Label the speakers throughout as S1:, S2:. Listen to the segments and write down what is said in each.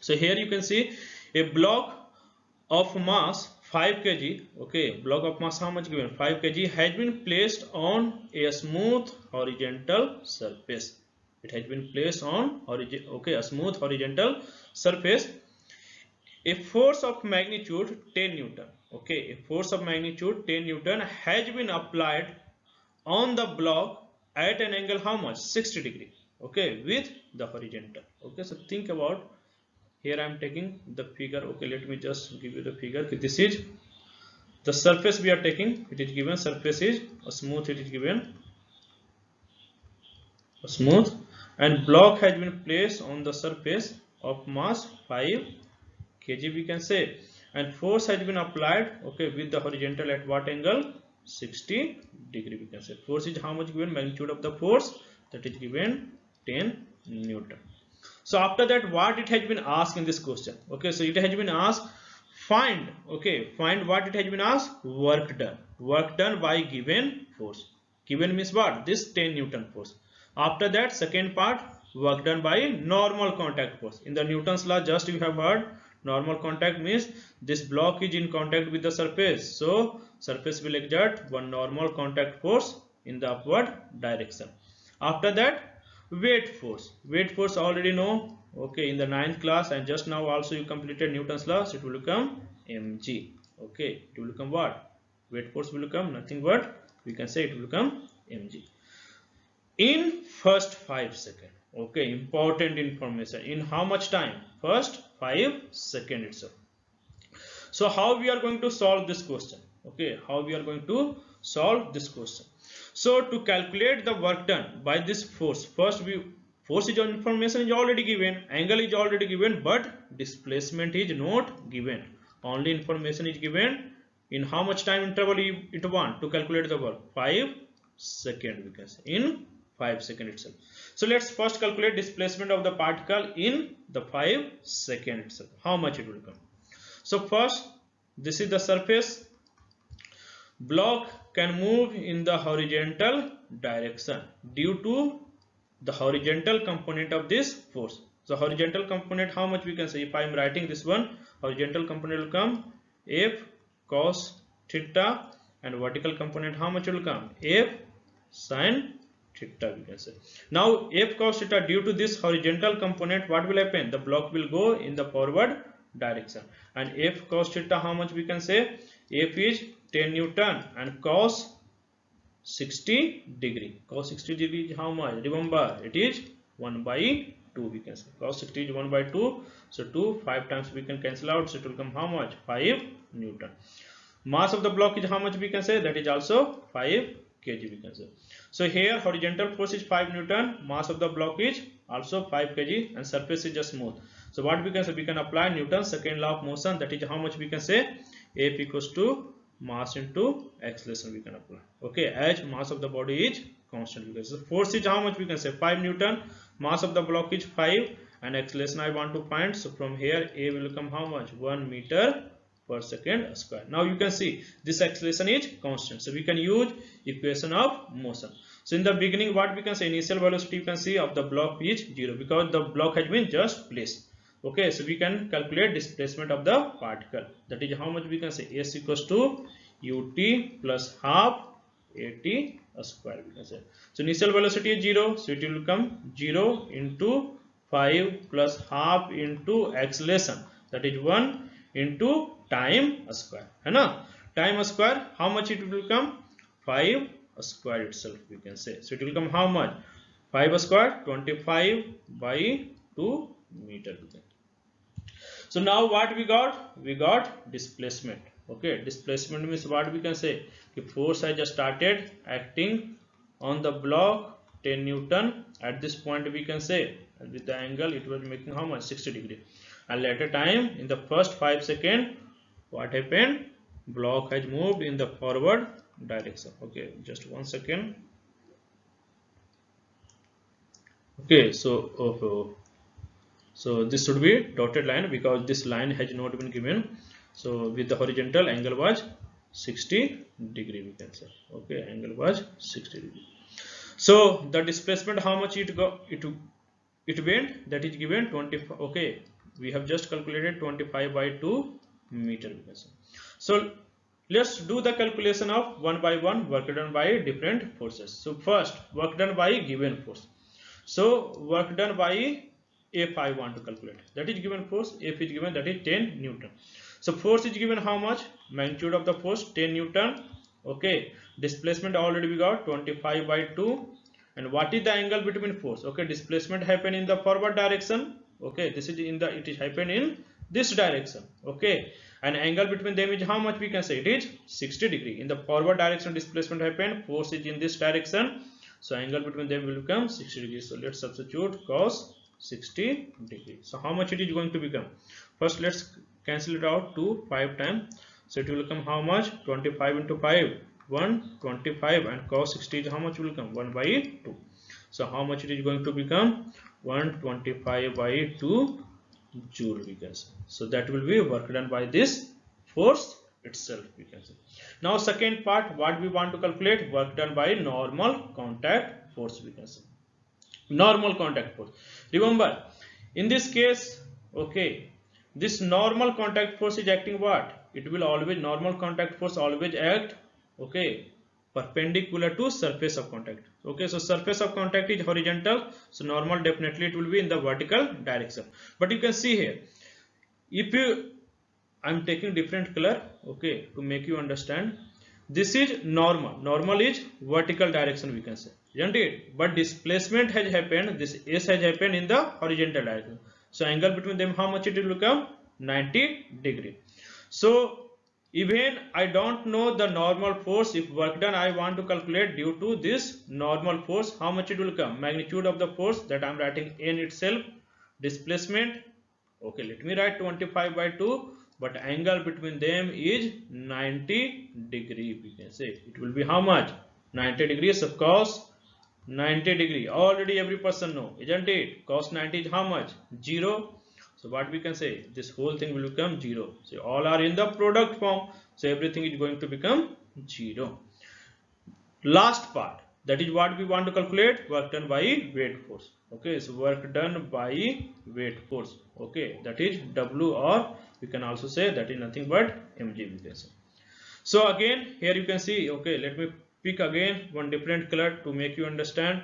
S1: So here you can see a block of mass 5 kg. Okay, block of mass how much given? 5 kg has been placed on a smooth horizontal surface. It has been placed on a smooth horizontal surface. A force of magnitude 10 newton. Okay, a force of magnitude 10 newton has been applied on the block at an angle how much? 60 degree. Okay, with the horizontal. Okay, so think about, here I am taking the figure. Okay, let me just give you the figure. This is the surface we are taking. It is given surface is a smooth. It is given a smooth, and block has been placed on the surface of mass 5 kg we can say, and force has been applied, okay, with the horizontal at what angle? 60 degree we can say. Force is how much given? Magnitude of the force, that is given 10 newton. So after that, what it has been asked in this question? Okay, so it has been asked find, okay, find what it has been asked? Work done. Work done by given force. Given means what? This 10 newton force. After that, second part, work done by normal contact force. In the Newton's law, just you have heard, normal contact means this block is in contact with the surface, so surface will exert one normal contact force in the upward direction. After that, weight force. Weight force already know, okay, in the 9th class, and just now also you completed Newton's law, so it will become mg. Okay, it will become what? Weight force will become nothing but, we can say it will become mg in first 5 seconds. Okay, important information. In how much time? First 5 seconds itself. So how we are going to solve this question? Okay, how we are going to solve this question? So to calculate the work done by this force, first force is information is already given, angle is already given, but displacement is not given. Only information is given. In how much time interval it want to calculate the work? 5 seconds we can say, in 5 seconds itself. So let's first calculate displacement of the particle in the 5 seconds itself. How much it will come? So first, this is the surface. Block can move in the horizontal direction due to the horizontal component of this force. So horizontal component, how much we can say? If I am writing this one, horizontal component will come F cos theta, and vertical component how much will come? F sin theta we can say. Now F cos theta, due to this horizontal component, what will happen? The block will go in the forward direction, and F cos theta how much we can say? F is 10 newton and cos 60 degree. Cos 60 degree is how much? Remember, it is 1 by 2 we can say. Cos 60 is 1 by 2. So 2, 5 times we can cancel out. So it will come how much? 5 newton. Mass of the block is how much we can say? That is also 5 kg we can say. So here horizontal force is 5 newton. Mass of the block is also 5 kg, and surface is just smooth. So what we can say? We can apply Newton's second law of motion. That is how much we can say? F equals to mass into acceleration we can apply. Okay, as mass of the body is constant, because the force is how much we can say? 5 newton. Mass of the block is 5, and acceleration I want to find. So from here A will come how much? 1 meter per second square. Now you can see this acceleration is constant, so we can use equation of motion. So in the beginning, what we can say? Initial velocity you can see of the block is 0, because the block has been just placed. Okay, so we can calculate displacement of the particle. That is how much we can say? S equals to ut plus half at square we can say. So initial velocity is 0, so it will become 0 into 5 plus half into acceleration, that is 1 into time square, है ना? Time square, how much it will become? 5 square itself we can say. So it will come how much? 5 square, 25 by 2 meter. So now what we got? We got displacement. Okay, displacement means what we can say? If force has started acting on the block 10 newton at this point we can say, and with the angle it was making how much? 60 degree. And later time, in the first 5 seconds, what happened? Block has moved in the forward direction. Okay, just 1 second. Okay, so this should be dotted line, because this line has not been given. So with the horizontal angle was 60 degree we can say. Okay, angle was 60 degree. So the displacement how much it went, that is given 25. Okay, We have just calculated 25 by 2 meter, we can say. So let's do the calculation of one by one work done by different forces. So first, work done by given force. So work done by F I want to calculate. That is given force. F is given, that is 10 Newton. So force is given how much? Magnitude of the force 10 Newton. Okay. Displacement already we got 25 by 2. And what is the angle between force? Okay. Displacement happen in the forward direction. Okay. This is in the, it is happen in this direction. Okay. And angle between them is how much? We can say it is 60 degree. In the forward direction displacement happen, force is in this direction. So angle between them will become 60 degrees. So let's substitute cos 60 degrees. So how much it is going to become? First let's cancel it out to 5 times. So it will become how much? 25 into 5, 125, and cos 60 is how much will come? 1 by 2. So how much it is going to become? 125 by 2 joule, we can say. So that will be work done by this force itself, we can say. Now second part, what we want to calculate? Work done by normal contact force, we can say. Normal contact force. Remember, in this case, okay, this normal contact force is acting what? It will always, normal contact force always act, okay, perpendicular to surface of contact. Okay, so surface of contact is horizontal, so normal definitely it will be in the vertical direction. But you can see here, if you, I'm taking different color, okay, to make you understand. This is normal. Normal is vertical direction, we can say, isn't it? But displacement has happened, this S has happened in the horizontal direction. So angle between them, how much it will become? 90 degree. So even I don't know the normal force, if work done I want to calculate due to this normal force, how much it will come? Magnitude of the force, that I am writing N itself. Displacement, okay, let me write 25 by 2, but angle between them is 90 degree, we can say. It will be how much? 90 degrees. Of course 90 degree already every person know, isn't it? Cos 90 is how much? 0. So what we can say? This whole thing will become 0. So all are in the product form, so everything is going to become 0. Last part, that is what we want to calculate, work done by weight force. Okay, so work done by weight force, okay, that is W, or we can also say that is nothing but mg, we can say. So again here you can see, okay, let me pick again one different color to make you understand.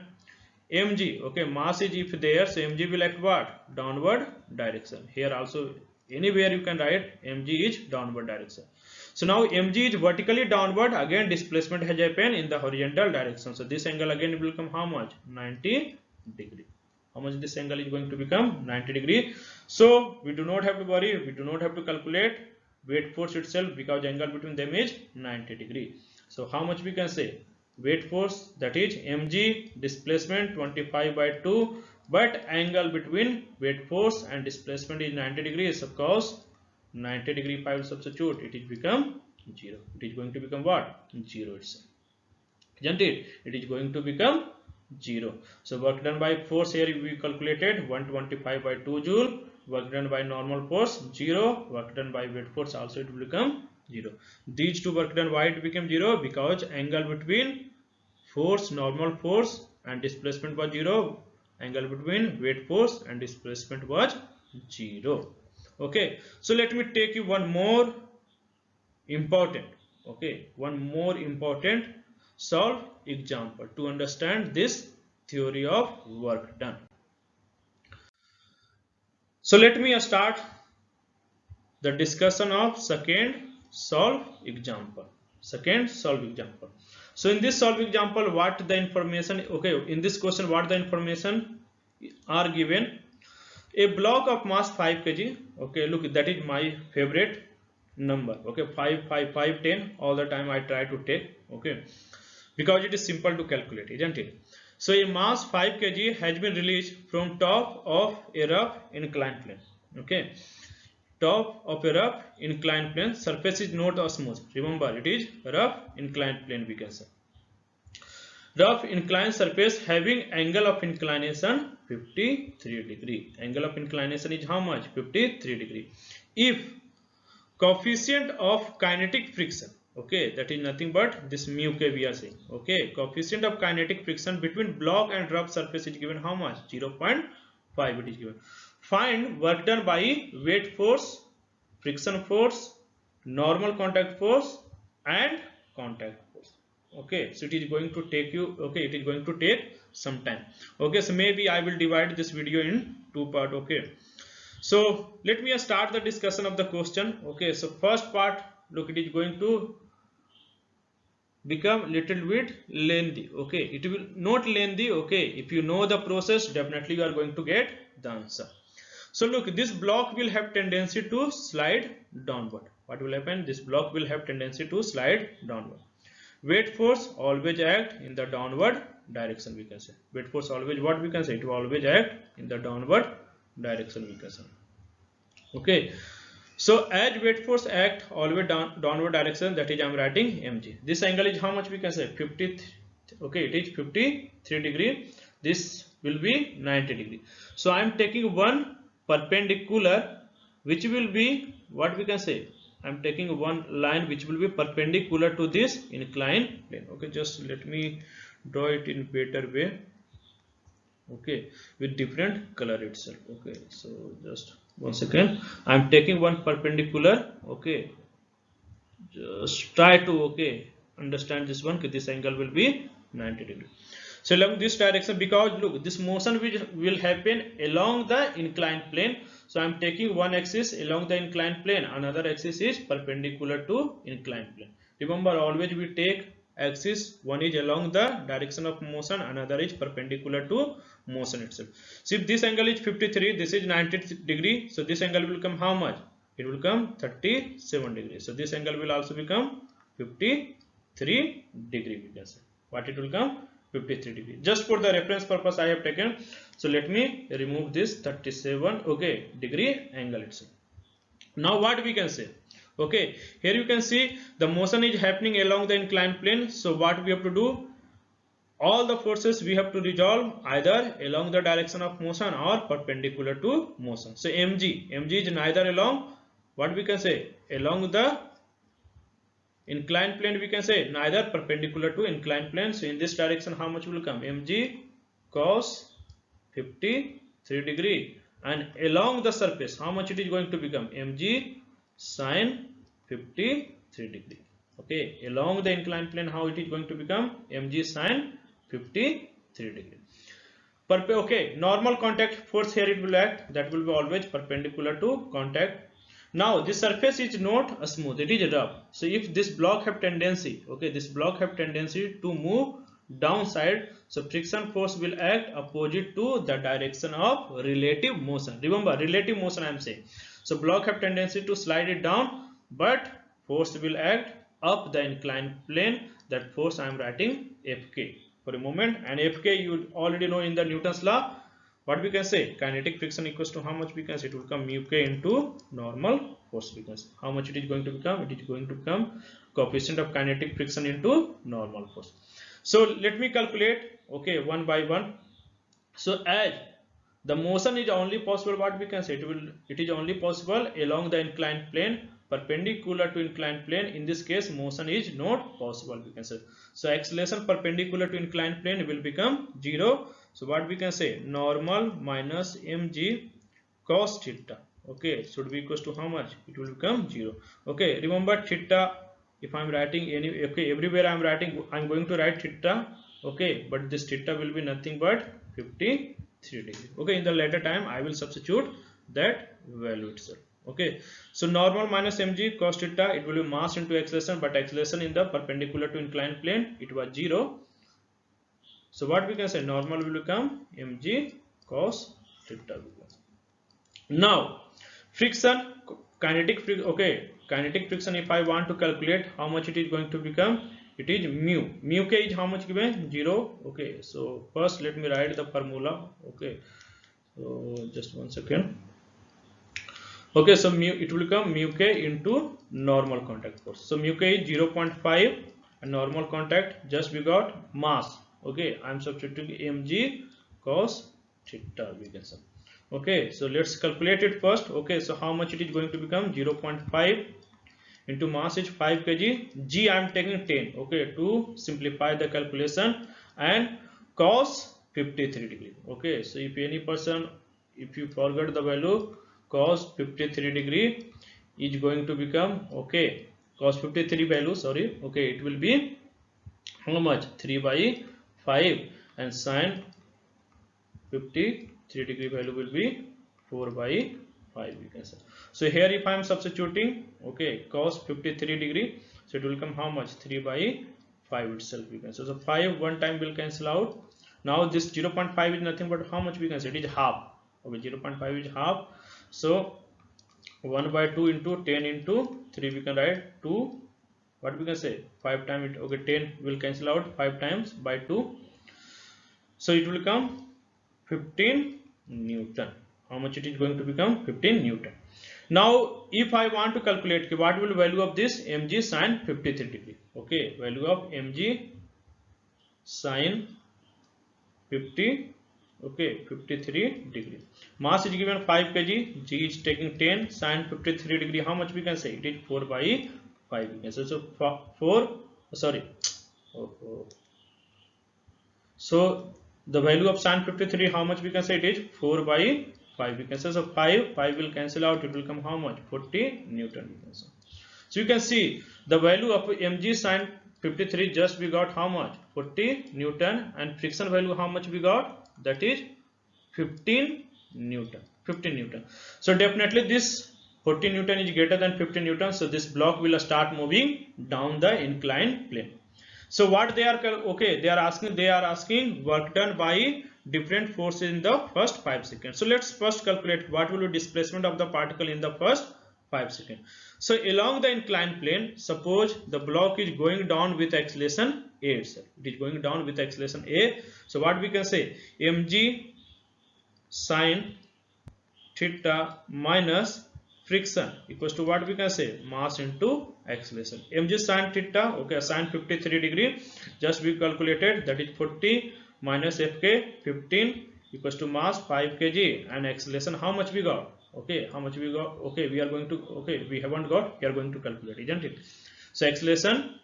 S1: Mg, okay, mass is if there, so mg will act what? Downward direction. Here also anywhere you can write mg is downward direction. So now mg is vertically downward, again displacement has happened in the horizontal direction. So this angle again will become how much? 90 degree. How much this angle is going to become? 90 degree. So we do not have to worry, we do not have to calculate weight force itself, because angle between them is 90 degree. So how much we can say? Weight force, that is mg, displacement 25 by 2, but angle between weight force and displacement is 90 degrees. Of course 90 degree if I will substitute, it is become 0. It is going to become what? 0 itself, isn't it? It is going to become 0. So work done by force here we calculated 125 by 2 joule. Work done by normal force 0. Work done by weight force also it will become 0. These two work done, why it became 0? Because angle between force, normal force, and displacement was 0. Angle between weight force and displacement was 0. Okay, so let me take you one more important, okay, one more important solve example to understand this theory of work done. So let me start the discussion of second solve example. Second solve example. So in this solve example, what the information, okay, in this question what the information are given? A block of mass 5 kg, okay, look, that is my favorite number, okay, 5 5 5 10 all the time I try to take, okay, because it is simple to calculate, isn't it? So a mass 5 kg has been released from top of a rough inclined plane, okay, top of a rough inclined plane. Surface is not smooth, remember it is rough inclined plane, we can say. Rough inclined surface having angle of inclination 53 degree. Angle of inclination is how much? 53 degree. If coefficient of kinetic friction, okay, that is nothing but this mu k we are saying, okay, coefficient of kinetic friction between block and rough surface is given how much? 0.5 it is given. find work done by weight force, friction force, normal contact force and contact force. Okay, so it is going to take you, okay, it is going to take some time. Okay, so maybe I will divide this video in two part. Okay, so let me start the discussion of the question. Okay, so first part, look, it is going to become little bit lengthy. Okay, it will not lengthy. Okay, if you know the process, definitely you are going to get the answer. So look, this block will have tendency to slide downward. What will happen? This block will have tendency to slide downward. Weight force always act in the downward direction, we can say. Weight force always, what we can say, it will always act in the downward direction, we can say. Okay, so as weight force act always downward direction, that is I am writing mg. This angle is how much, we can say 50. Okay, it is 53 degree. This will be 90 degree. So I am taking one perpendicular which will be, what we can say, I am taking one line which will be perpendicular to this inclined plane. Okay, just let me draw it in better way. Okay, with different color itself. Okay, so just one second, I am taking one perpendicular. Okay, just try to, okay, understand this one. This angle will be 90 degree. So along this direction, because look, this motion will happen along the inclined plane. So I am taking one axis along the inclined plane, another axis is perpendicular to inclined plane. Remember, always we take axis, one is along the direction of motion, another is perpendicular to motion itself. So if this angle is 53, this is 90 degree, so this angle will come how much? It will come 37 degrees. So this angle will also become 53 degree, we can say. What it will come? 53 degree. Just for the reference purpose I have taken. So let me remove this 37, okay, degree angle itself. Now what we can say? Okay, here you can see the motion is happening along the inclined plane. So what we have to do? All the forces we have to resolve either along the direction of motion or perpendicular to motion. So mg is neither along, what we can say, along the inclined plane, we can say, neither perpendicular to inclined plane. So in this direction, how much will come? Mg cos 53 degree, and along the surface, how much it is going to become? Mg sin 53 degree. Okay, along the inclined plane, how it is going to become? Mg sin 53 degree. Okay, normal contact force here it will act, that will be always perpendicular to contact. Now this surface is not smooth, it is rough. So if this block have tendency, okay, this block have tendency to move downside, so friction force will act opposite to the direction of relative motion. Remember, relative motion I am saying. So block have tendency to slide it down, but force will act up the inclined plane. That force I am writing Fk for a moment, and Fk you already know in the Newton's law. What we can say? Kinetic friction equals to how much, we can say? It will come mu k into normal force, we can say. How much it is going to become? It is going to become coefficient of kinetic friction into normal force. So let me calculate, okay, one by one. So as the motion is only possible, what we can say, it is only possible along the inclined plane, perpendicular to inclined plane. In this case, motion is not possible, we can say. So acceleration perpendicular to inclined plane will become 0. So what we can say, normal minus mg cos theta, okay, should be equals to how much? It will become 0. Okay, remember theta, if I am writing any, okay, everywhere I am writing, I am going to write theta, okay, but this theta will be nothing but 53 degree. Okay, in the later time I will substitute that value itself. Okay, so normal minus mg cos theta, it will be mass into acceleration, but acceleration in the perpendicular to inclined plane, it was 0. So what we can say, normal will become mg cos theta. Now friction, kinetic friction, okay, kinetic friction, if I want to calculate how much it is going to become, it is mu k is how much given? 0. Okay, so first let me write the formula. Okay, so just one second. Okay, so it will become mu k into normal contact force. So mu k is 0.5 and normal contact, just we got mass. Okay, I am substituting mg cos theta, we can say. Okay, so let's calculate it first. Okay, so how much it is going to become? 0.5 into mass is 5 kg, g I am taking 10, okay, to simplify the calculation, and cos 53 degree. Okay, so if any person if you forget the value, cos 53 degree is going to become, okay, cos 53 value, sorry, okay, it will be how much? 3 by 5, and sin 53 degree value will be 4 by 5, we can say. So here if I am substituting, okay, cos 53 degree, so it will come how much? 3 by 5 itself, we can say. So 5 one time will cancel out. Now this 0.5 is nothing but how much we can say? It is half. Okay, 0.5 is half. So 1 by 2 into 10 into 3, we can write 2, what we can say, 5 times it, okay, 10 will cancel out, 5 times by 2, so it will come 15 Newton. How much it is going to become? 15 Newton. Now if I want to calculate what will value of this mg sin 53 degree, okay, value of mg sin 50, okay, 53 degree. Mass is given 5 kg, g is taking 10, sin 53 degree, how much we can say? It is 4 by 5, we can say. So 4, sorry, so the value of sin 53, how much we can say? It is 4 by 5, we can say. So 5 will cancel out, it will come how much? 40 Newton, we can say. So you can see the value of mg sin 53, just we got how much? 40 Newton, and friction value how much we got? That is 15 Newton. 15 Newton. So definitely this 40 Newton is greater than 15 Newton. So this block will start moving down the inclined plane. So what they are, okay, they are asking work done by different forces in the first 5 seconds. So let's first calculate what will be displacement of the particle in the first 5 seconds. So along the inclined plane, suppose the block is going down with acceleration a itself. It is going down with acceleration a. So what we can say? mg sin theta minus friction equals to what we can say? Mass into acceleration. mg sin theta, okay, sin 53 degree, just we calculated, that is 40 minus fk 15 equals to mass 5 kg, and acceleration how much we got? Okay, how much we got? Okay, we are going to, okay, we haven't got, we are going to calculate, isn't it? So acceleration,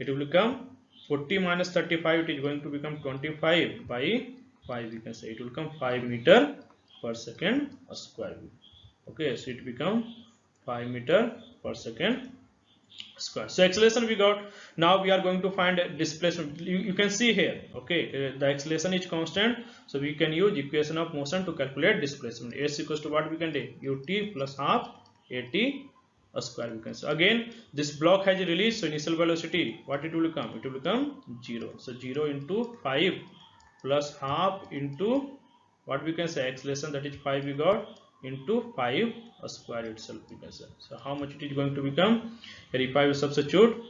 S1: it will become 40 minus 35, it is going to become 25 by 5, we can say. It will come 5 meter per second square. Okay, so it become 5 meter per second square. So acceleration we got. Now we are going to find displacement. You can see here, okay, the acceleration is constant, so we can use equation of motion to calculate displacement. S equals to what we can do? Ut plus half at square, we can say. Again this block has a release, so initial velocity, what it will become? It will become 0. So 0 into 5 plus half into what we can say? Acceleration, that is 5 we got, into 5 square itself, we can say. So how much it is going to become? Here if I will substitute,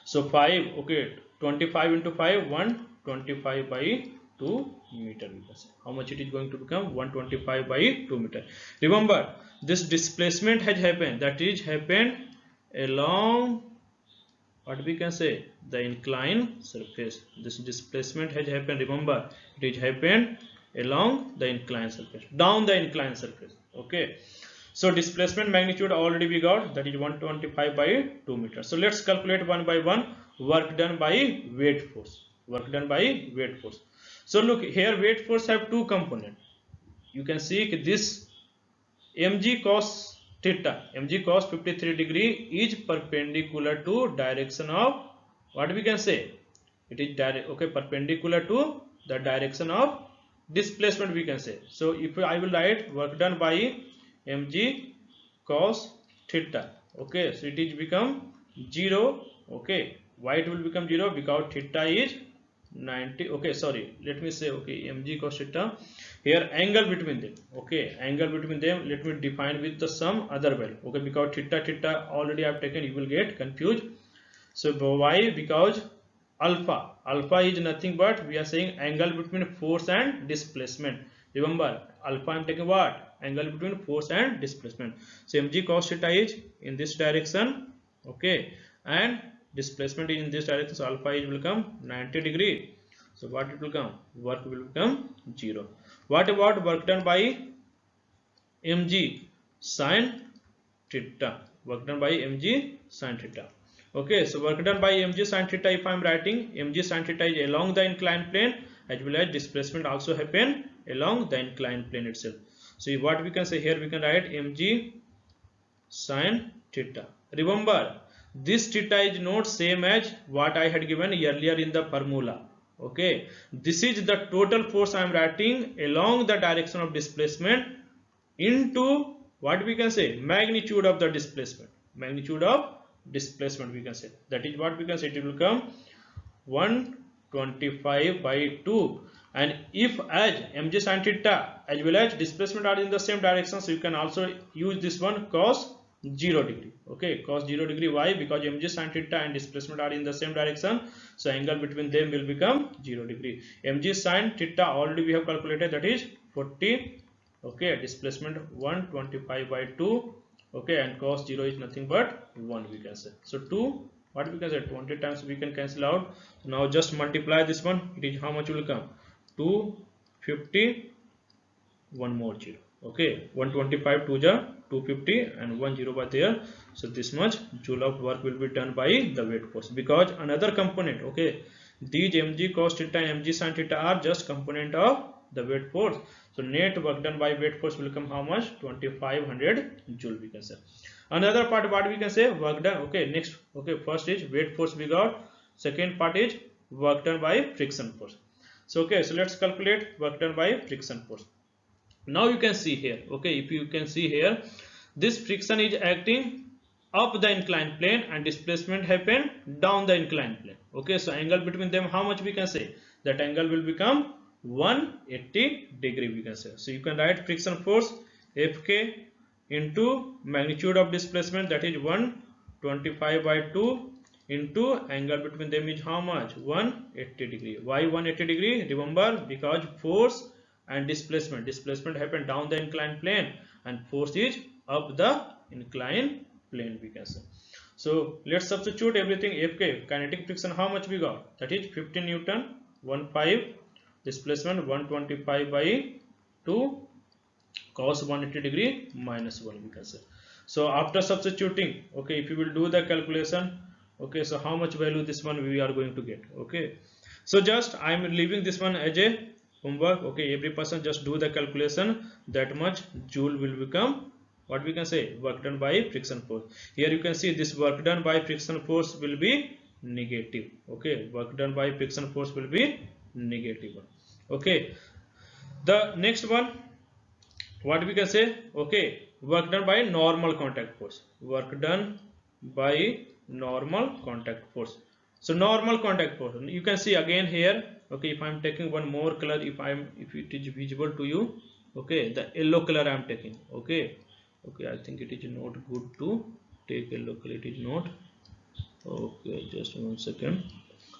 S1: so 5, okay, 25 into 5, 125 by 2 meter, we can say. How much it is going to become? 125 by 2 meter. Remember, this displacement has happened, that is happened along what we can say? The inclined surface. This displacement has happened, remember, it has happened along the inclined surface, down the inclined surface. Okay, so displacement magnitude already we got, that is 125 by 2 meters. So let's calculate one by one. Work done by weight force. Work done by weight force. So look here, weight force have two components. You can see this mg cos theta, mg cos 53 degree is perpendicular to direction of what we can say? It is direct, okay, perpendicular to the direction of displacement, we can say. So if I will write work done by mg cos theta, okay, so it is become 0. Okay, why it will become 0? Because theta is 90. Okay, sorry, let me say, okay, mg cos theta, here angle between them, okay, angle between them, let me define with the some other value, okay, because theta already I have taken, you will get confused. So why? Because alpha is nothing but we are saying angle between force and displacement. Remember, alpha I am taking what? Angle between force and displacement. So mg cos theta is in this direction, okay, and displacement is in this direction. So alpha is will come 90 degree. So what it will come? Work will become 0. What about work done by mg sin theta? Work done by mg sin theta. Okay, so work done by mg sin theta, if I am writing, mg sin theta is along the inclined plane, as well as displacement also happen along the inclined plane itself. So what we can say here, we can write mg sin theta. Remember, this theta is not same as what I had given earlier in the formula. Okay, this is the total force I am writing along the direction of displacement into what we can say, magnitude of the displacement. Magnitude of displacement we can say, that is what we can say, it will become 125 by 2. And if as mg sin theta as well as displacement are in the same direction, so you can also use this one cos 0 degree. Okay, cos 0 degree. Why? Because mg sin theta and displacement are in the same direction, so angle between them will become 0 degree. Mg sin theta already we have calculated, that is 40. Okay, displacement 125 by 2. Okay, and cos 0 is nothing but 1 we can say. So 2, what we can say, 20 times we can cancel out. So now just multiply this one, it is how much will come, 250, one more 0. Okay, 125 to the 250 and 1 0 by there. So this much joule of work will be done by the weight force, because another component, okay, these mg cos theta and mg sin theta are just component of the weight force. So net work done by weight force will come how much, 2500 joule we can say. Another part what we can say, work done. Okay, next, okay, first is weight force we got, second part is work done by friction force. So okay, so let's calculate work done by friction force. Now you can see here, okay, if you can see here, this friction is acting up the inclined plane and displacement happen down the inclined plane. Okay, so angle between them how much we can say, that angle will become 180 degree we can say. So you can write friction force Fk into magnitude of displacement, that is 125 by 2 into angle between them is how much, 180 degree. Why 180 degree? Remember, because force and displacement happen down the inclined plane and force is up the inclined plane we can say. So let's substitute everything. Fk, kinetic friction, how much we got, that is 15 Newton, 15, displacement 125 by 2, cos 180 degree minus 1 we can say. So after substituting, okay, if you will do the calculation, okay, so how much value this one we are going to get. Okay, so just I am leaving this one as a homework. Okay, every person just do the calculation, that much joule will become what we can say, work done by friction force. Here you can see this work done by friction force will be negative. Okay, work done by friction force will be negative. Okay, the next one what we can say, okay, work done by normal contact force. Work done by normal contact force. So normal contact force, you can see again here. Okay, if I am taking one more color, if it is visible to you, okay, the yellow color I am taking. Okay, okay, I think it is not good to take yellow color, it is not. Okay, just 1 second.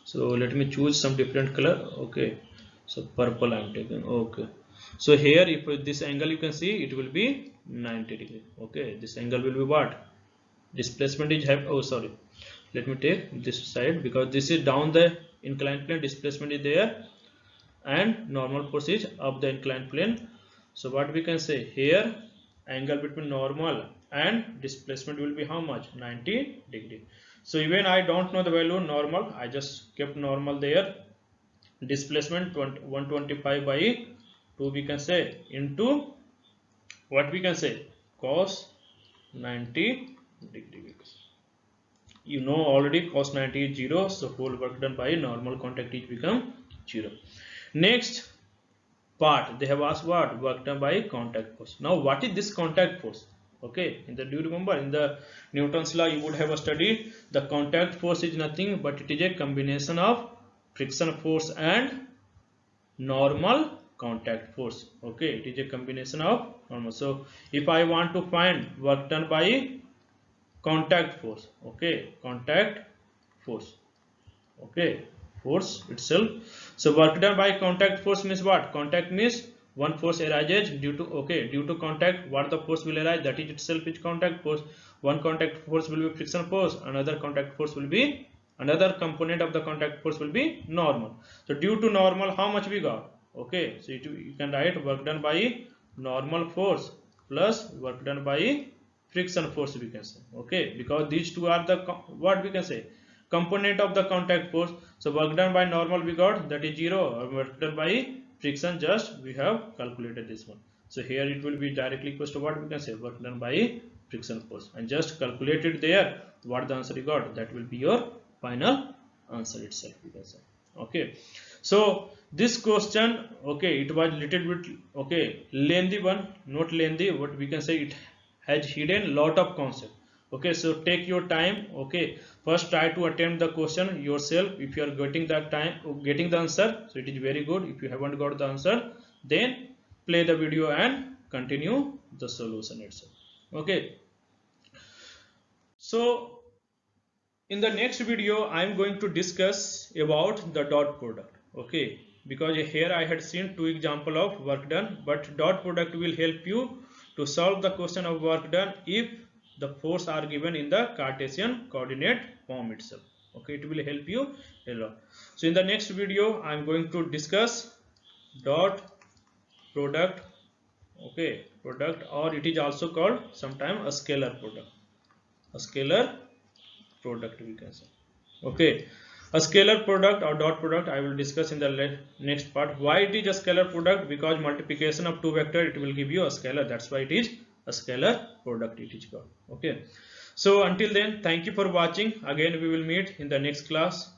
S1: So let me choose some different color. Okay, so purple I am taking. Okay, so here if this angle you can see, it will be 90 degree. Okay, this angle will be what, displacement is have, oh sorry, let me take this side, because this is down the inclined plane, displacement is there, and normal force is up the inclined plane. So what we can say here, angle between normal and displacement will be how much, 90 degree. So even I don't know the value normal, I just kept normal there. Displacement 125 by 2 we can say into what we can say, cos 90 degree. You know already cos 90 is 0, so whole work done by normal contact is become 0. Next part they have asked what, work done by contact force. Now what is this contact force? Okay, do you remember in the Newton's law you would have studied the contact force is nothing but it is a combination of friction force and normal contact force. Okay, it is a combination of normal. So if I want to find work done by contact force, okay, contact force, okay, force itself. So work done by contact force means what, contact means one force arises due to, okay, due to contact, what the force will arise, that is itself is contact force. One contact force will be friction force, another contact force will be, another component of the contact force will be normal. So due to normal how much we got, okay, so you can write work done by normal force plus work done by friction force we can say. Okay, because these two are the what we can say, component of the contact force. So work done by normal we got, that is 0, work done by friction, just we have calculated this one. So here it will be directly equals to what we can say, work done by friction force, and just calculate it there. What the answer you got, that will be your final answer itself, we can say. Okay, so this question, okay, it was little bit, okay, lengthy one, not lengthy, what we can say, it has hidden lot of concept. Okay, so take your time. Okay, first try to attempt the question yourself. If you are getting that time, getting the answer, so it is very good. If you haven't got the answer, then play the video and continue the solution itself. Okay, so in the next video I am going to discuss about the dot product. Okay, because here I had seen two example of work done, but dot product will help you to solve the question of work done if the force are given in the Cartesian coordinate form itself. Okay, it will help you a lot. So in the next video I am going to discuss dot product. Okay, product, or it is also called sometime a scalar product, a scalar product we can say. Okay, a scalar product or dot product I will discuss in the next part. Why it is a scalar product? Because multiplication of two vector, it will give you a scalar, that's why it is a scalar product, it is called. Okay, so until then, thank you for watching. Again we will meet in the next class.